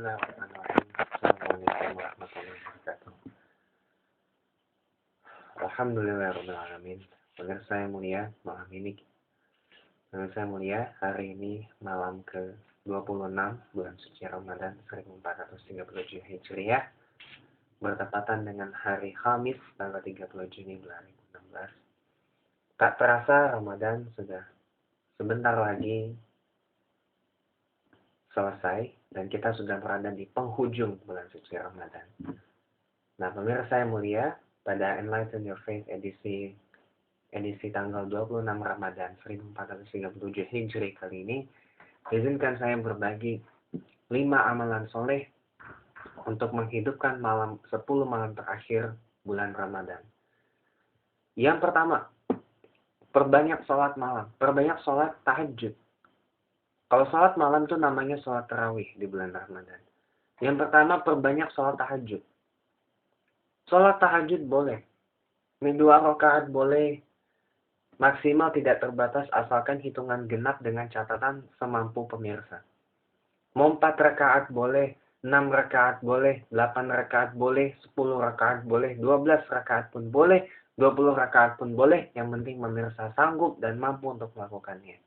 Bismillahirrahmanirrahim. Assalamualaikum warahmatullahi wabarakatuh. Alhamdulillahirrahmanirrahim. Pemirsa yang mulia, hari ini malam ke-26 bulan suci Ramadan 1437 Hijriah, bertepatan dengan hari Kamis tanggal 30 Juni 2016. Tak terasa Ramadan sudah sebentar lagi selesai dan kita sudah berada di penghujung bulan suci Ramadan. Nah, pemirsa yang mulia, pada Enlighten Your Faith edisi tanggal 26 Ramadan 1437 Hijri kali ini, izinkan saya berbagi 5 amalan soleh untuk menghidupkan 10 malam terakhir bulan Ramadan. Yang pertama, perbanyak sholat malam, perbanyak sholat tahajud. Kalau sholat malam itu namanya sholat tarawih di bulan Ramadan. Yang pertama, perbanyak sholat tahajud. Sholat tahajud boleh. Ini 2 rakaat boleh. Maksimal tidak terbatas asalkan hitungan genap dengan catatan semampu pemirsa. Mau 4 rakaat boleh, 6 rakaat boleh, 8 rakaat boleh, 10 rakaat boleh, 12 rakaat pun boleh, 20 rakaat pun boleh. Yang penting pemirsa sanggup dan mampu untuk melakukannya.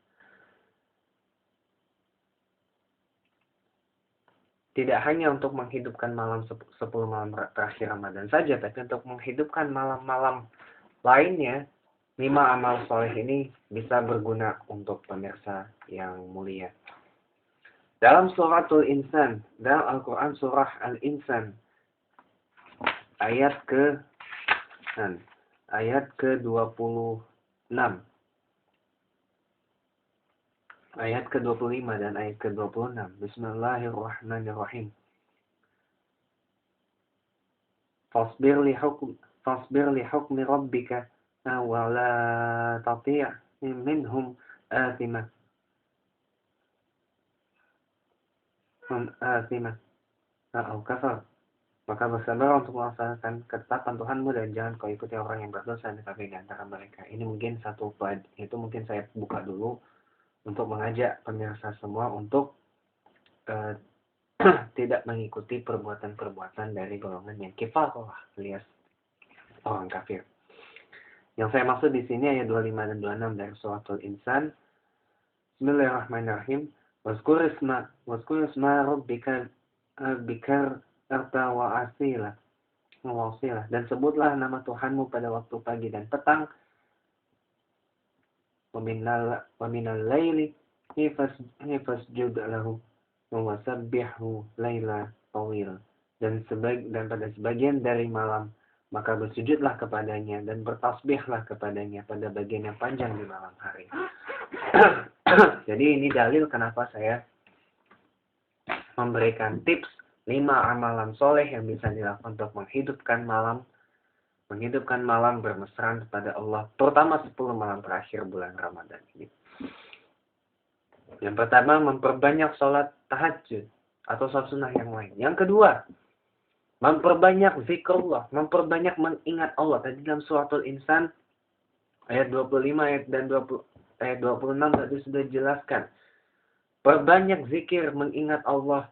Tidak hanya untuk menghidupkan 10 malam terakhir Ramadan saja, tapi untuk menghidupkan malam-malam lainnya, 5 amal soleh ini bisa berguna untuk pemirsa yang mulia. Dalam suratul Insan, dalam Al-Quran surah Al-Insan, ayat ke-26. Ayat ke-25 dan ayat ke-26. Bismillahirrahmanirrahim. Fasbir li hukmi rabbika wa la tati' minhum athimah. Kafar. Maka bersabar untuk melaksanakan ketetapan Tuhanmu dan jangan kau ikuti orang yang berdosa di antara mereka. Ini mungkin itu mungkin saya buka dulu untuk mengajak pemirsa semua untuk tidak mengikuti perbuatan-perbuatan dari golongan yang kafir alias orang kafir. Yang saya maksud di sini ayat 25 dan 26 dari suratul Insan. Bismillahirrahmanirrahim. Wazkur isma rabbika wa asila. Dan sebutlah nama Tuhanmu pada waktu pagi dan petang. Wa minal laili fasjud lahu wa sabbihu laila tawil. Dan pada sebagian dari malam maka bersujudlah kepadanya dan bertasbihlah kepadanya pada bagian yang panjang di malam hari. Jadi ini dalil kenapa saya memberikan tips 5 amalan soleh yang bisa dilakukan untuk menghidupkan malam bermesraan kepada Allah, terutama 10 malam terakhir bulan Ramadan ini. Yang pertama, memperbanyak sholat tahajud atau sholat sunnah yang lain. Yang kedua, memperbanyak zikrullah, memperbanyak mengingat Allah. Tadi dalam suratul Insan ayat 25 ayat 26 tadi sudah dijelaskan. Perbanyak zikir mengingat Allah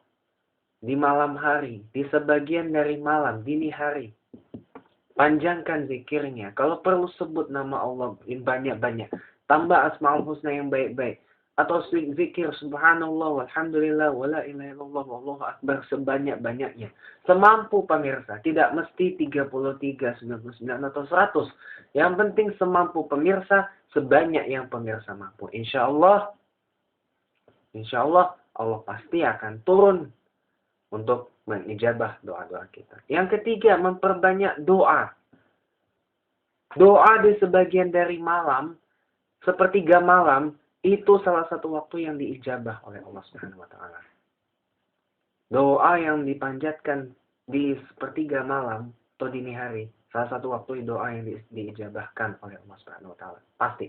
di malam hari, di sebagian dari malam, dini hari. Panjangkan zikirnya. Kalau perlu sebut nama Allah banyak-banyak. Tambah asmaul husna yang baik-baik. Atau zikir subhanallah walhamdulillah wala ilaha illallah wallahu akbar sebanyak-banyaknya. Semampu pemirsa, tidak mesti 33, 99 atau 100. Yang penting semampu pemirsa, sebanyak yang pemirsa mampu. Insya Allah Allah pasti akan turun untuk mengijabah doa-doa kita. Yang ketiga, memperbanyak doa. Doa di sebagian dari malam, sepertiga malam, itu salah satu waktu yang diijabah oleh Allah Subhanahu wa taala. Doa yang dipanjatkan di sepertiga malam atau dini hari, salah satu waktu doa yang diijabahkan oleh Allah Subhanahu wa taala. Pasti.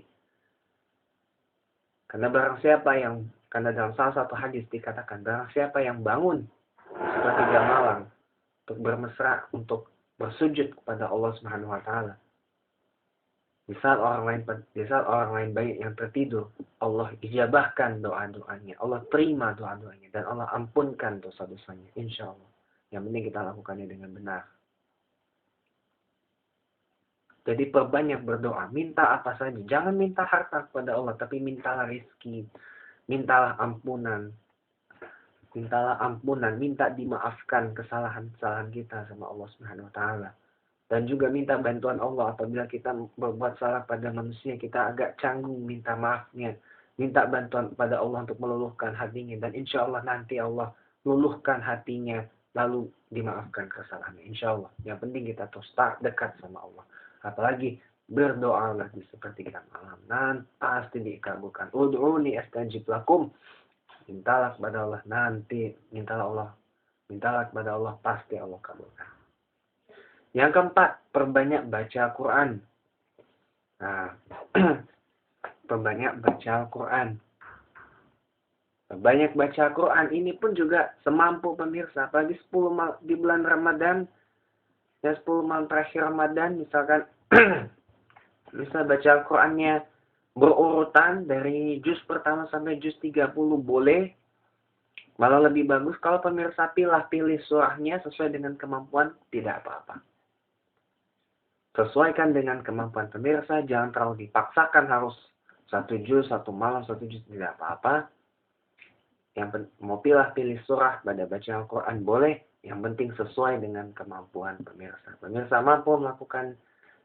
Karena dalam salah satu hadis dikatakan, barang siapa yang bangun sepertiga malam untuk bermesra, untuk bersujud kepada Allah Subhanahu wa taala, Di saat orang lain banyak yang tertidur, Allah ijabahkan doa-doanya, Allah terima doa-doanya, dan Allah ampunkan dosa-dosanya, insya Allah. Yang penting kita lakukannya dengan benar. Jadi perbanyak berdoa, minta apa saja. Jangan minta harta kepada Allah, tapi mintalah rezeki, mintalah ampunan, minta dimaafkan kesalahan-kesalahan kita sama Allah Subhanahu wa taala. Dan juga minta bantuan Allah apabila kita berbuat salah pada manusia, kita agak canggung minta maafnya. Minta bantuan pada Allah untuk meluluhkan hatinya. Dan insya Allah nanti Allah luluhkan hatinya, lalu dimaafkan kesalahannya. Insya Allah. Yang penting kita terus dekat sama Allah. Apalagi berdoalah di sepertiga malam. Nanti pasti dikabulkan. Ud'uni astajib lakum. Mintalah kepada Allah nanti. Mintalah kepada Allah, pasti Allah kabulkan. Yang keempat, perbanyak baca Quran. Nah, perbanyak baca Quran. Banyak baca Quran ini pun juga semampu pemirsa. Apalagi 10 malam di bulan Ramadan, ya 10 malam terakhir Ramadan, misalkan bisa baca Qurannya berurutan dari juz pertama sampai juz 30 boleh. Malah lebih bagus kalau pemirsa pilih surahnya sesuai dengan kemampuan, tidak apa-apa. Sesuaikan dengan kemampuan pemirsa, jangan terlalu dipaksakan harus 1 juz, 1 malam, 1 juz, tidak apa-apa. Yang mau pilih surah pada bacaan Al-Quran boleh, yang penting sesuai dengan kemampuan pemirsa. Pemirsa mampu melakukan,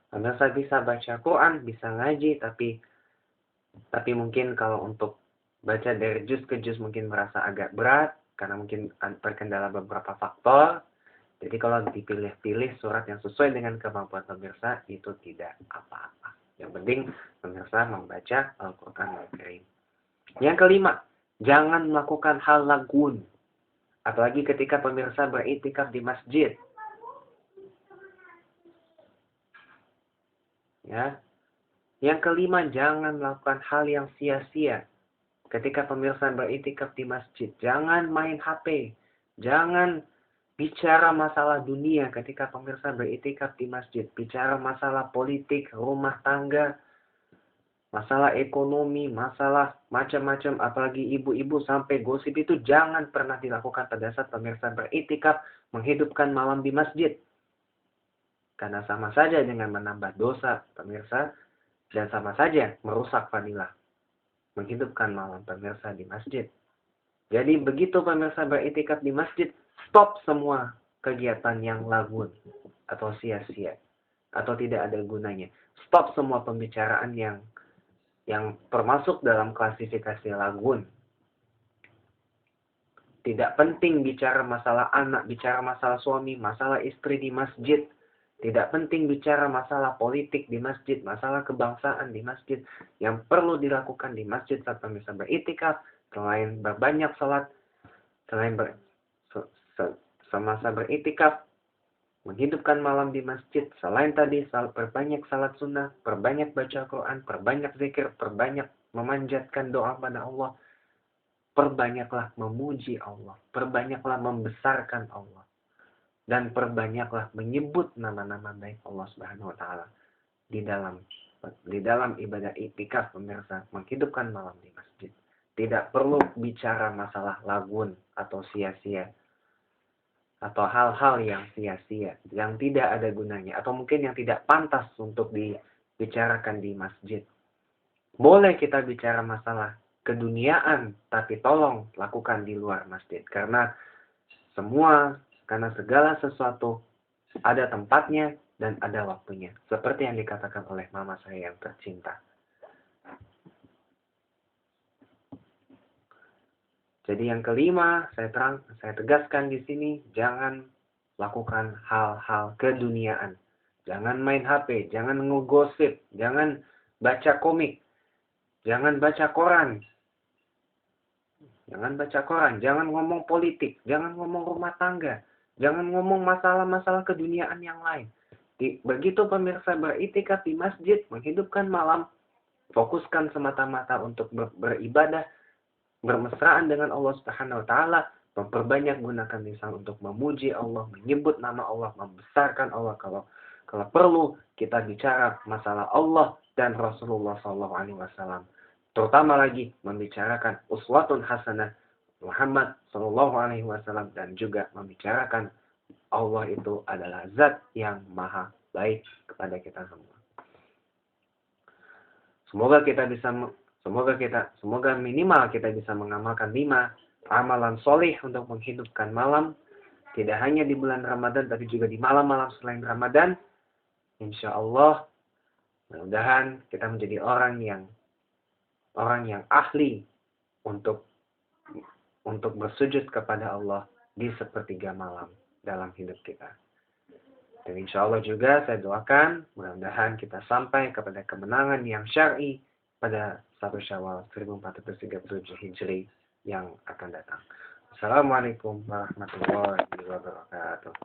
pemirsa bisa baca Quran, bisa ngaji, tapi mungkin kalau untuk baca dari juz ke juz mungkin merasa agak berat, karena mungkin terkendala beberapa faktor. Jadi kalau dipilih-pilih surat yang sesuai dengan kemampuan pemirsa, itu tidak apa-apa. Yang penting pemirsa membaca Al-Quran Al-Karim. Yang kelima, jangan melakukan hal lagun. Apalagi ketika pemirsa beriktikaf di masjid. Ya. Yang kelima, jangan melakukan hal yang sia-sia. Ketika pemirsa beriktikaf di masjid, jangan main HP. Jangan bicara masalah dunia ketika pemirsa beriktikaf di masjid. Bicara masalah politik, rumah tangga, masalah ekonomi, masalah macam-macam. Apalagi ibu-ibu sampai gosip itu jangan pernah dilakukan pada saat pemirsa beriktikaf menghidupkan malam di masjid. Karena sama saja dengan menambah dosa pemirsa dan sama saja merusak fadilah menghidupkan malam pemirsa di masjid. Jadi begitu pemirsa beriktikaf di masjid, stop semua kegiatan yang lagun atau sia-sia atau tidak ada gunanya. Stop semua pembicaraan yang termasuk dalam klasifikasi lagun. Tidak penting bicara masalah anak, bicara masalah suami, masalah istri di masjid. Tidak penting bicara masalah politik di masjid, masalah kebangsaan di masjid. Yang perlu dilakukan di masjid saat pemirsa beriktikaf, selain berbanyak salat, semasa beriktikaf, menghidupkan malam di masjid, selain tadi perbanyak salat sunnah, perbanyak baca Quran, perbanyak zikir, perbanyak memanjatkan doa pada Allah, perbanyaklah memuji Allah, perbanyaklah membesarkan Allah, dan perbanyaklah menyebut nama-nama baik Allah Subhanahu wa taala di dalam ibadah iktikaf pemirsa, menghidupkan malam di masjid. Tidak perlu bicara masalah lagun atau sia-sia atau hal-hal yang sia-sia, yang tidak ada gunanya atau mungkin yang tidak pantas untuk dibicarakan di masjid. Boleh kita bicara masalah keduniaan, tapi tolong lakukan di luar masjid karena segala sesuatu ada tempatnya dan ada waktunya. Seperti yang dikatakan oleh mama saya yang tercinta. Jadi yang kelima, saya tegaskan di sini, jangan lakukan hal-hal keduniaan. Jangan main HP, jangan ngegosip, jangan baca komik, jangan baca koran. Jangan ngomong politik, jangan ngomong rumah tangga, jangan ngomong masalah-masalah keduniaan yang lain. Begitu pemirsa beriktikaf di masjid, menghidupkan malam, fokuskan semata-mata untuk beribadah, bermesraan dengan Allah Subhanahu wa taala, memperbanyak gunakan lisan untuk memuji Allah, menyebut nama Allah, membesarkan Allah. kalau perlu kita bicara masalah Allah dan Rasulullah SAW. Terutama lagi membicarakan uswatun hasanah Muhammad SAW dan juga membicarakan Allah itu adalah zat yang maha baik kepada kita semua. Semoga minimal kita bisa mengamalkan 5 amalan soleh untuk menghidupkan malam, tidak hanya di bulan Ramadan tapi juga di malam-malam selain Ramadan. Insya Allah, mudah-mudahan kita menjadi orang yang ahli untuk bersujud kepada Allah di sepertiga malam dalam hidup kita. Dan insya Allah juga saya doakan mudah-mudahan kita sampai kepada kemenangan yang syar'i pada 1 Syawal 1437 Hijri yang akan datang. Assalamualaikum warahmatullahi wabarakatuh.